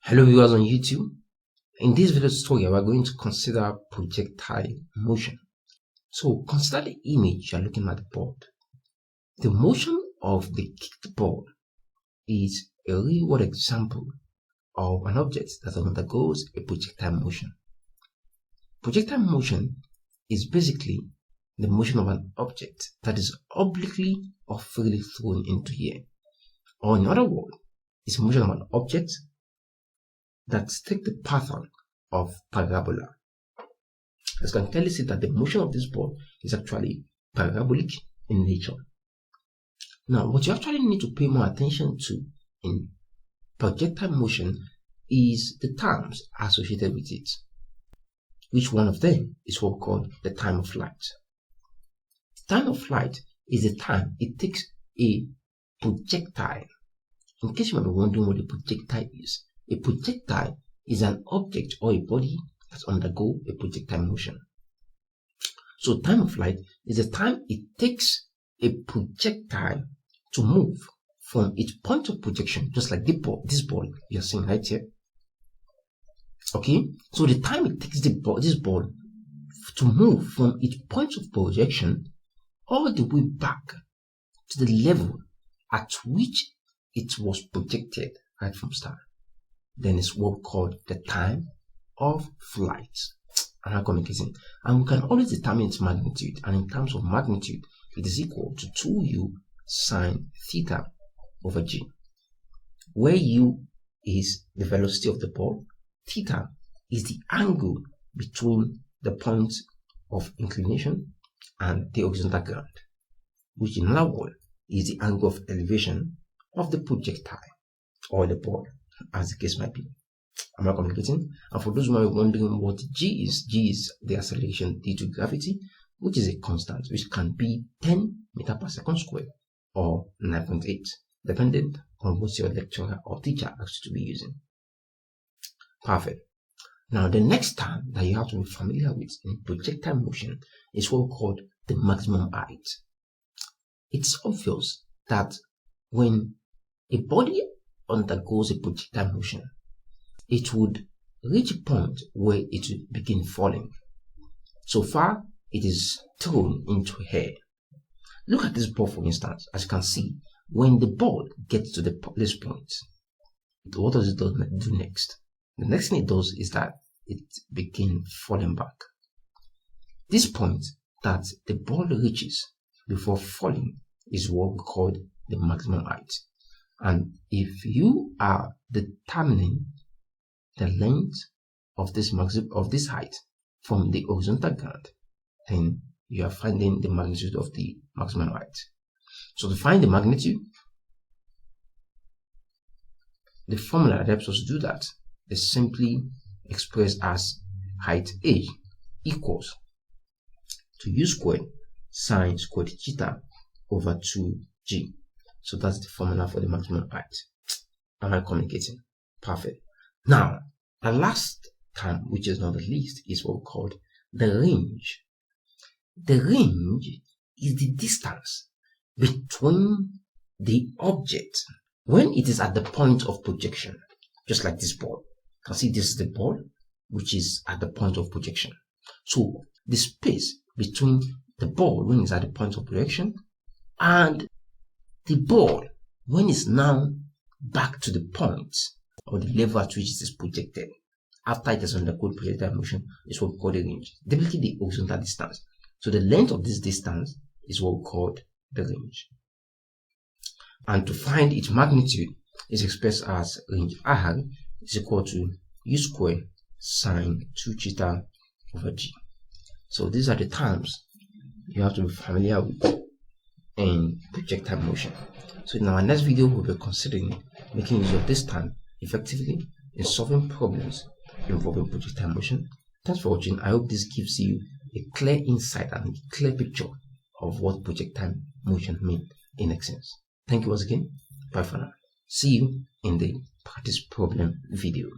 Hello viewers on YouTube. In this video tutorial, we are going to consider projectile motion. So consider the image you are looking at the board. The motion of the kicked ball is a real world example of an object that undergoes a projectile motion. Projectile motion is basically the motion of an object that is obliquely or freely thrown into air. Or in other words, it's motion of an object that take the pattern of parabola. As you can clearly see that the motion of this ball is actually parabolic in nature. Now, what you actually need to pay more attention to in projectile motion is the terms associated with it. Which one of them is what we call the time of flight. Time of flight is the time it takes a projectile. In case you might be wondering what a projectile is, a projectile is an object or a body that undergoes a projectile motion. So time of flight is the time it takes a projectile to move from its point of projection, just like this ball you're seeing right here. Okay, so the time it takes this ball to move from its point of projection all the way back to the level at which it was projected right from start, then it's what we call the time of flight. And we can always determine its magnitude, and in terms of magnitude, it is equal to 2u sine theta over g, where u is the velocity of the ball, theta is the angle between the point of inclination and the horizontal ground, which in other words is the angle of elevation of the projectile or the ball, as the case might be. Am I communicating? And for those who are wondering what g is the acceleration due to gravity, which is a constant which can be 10 meters per second squared or 9.8, depending on what your lecturer or teacher asks you to be using. Perfect. Now the next term that you have to be familiar with in projectile motion is what we call the maximum height. It's obvious that when a body undergoes a projectile motion, it would reach a point where it would begin falling. So far, it is thrown into air. Look at this ball, for instance. As you can see, when the ball gets to this point, what does it do next? The next thing it does is that it begins falling back. This point that the ball reaches before falling is what we call the maximum height. And if you are determining the length of this height from the horizontal ground, then you are finding the magnitude of the maximum height. So to find the magnitude, the formula that helps us do that is simply expressed as height A equals to u squared sine squared theta over 2g. So that's the formula for the maximum height. Am I communicating? Perfect. Now, the last term, which is not the least, is what we call the range. The range is the distance between the object when it is at the point of projection, just like this ball. You can see this is the ball, which is at the point of projection. So the space between the ball when it's at the point of projection and the ball when it's now back to the point or the level at which it is projected after it has undergone projectile motion is what we call the range. Typically the horizontal distance. So the length of this distance is what we call the range. And to find its magnitude is expressed as range R is equal to u squared sine 2 theta over g. So these are the terms you have to be familiar with in projectile motion. So in our next video, we'll be considering making use of this term effectively in solving problems involving projectile motion. Thanks for watching. I hope this gives you a clear insight and a clear picture of what projectile motion means in essence. Thank you once again. Bye for now. See you in the practice problem video.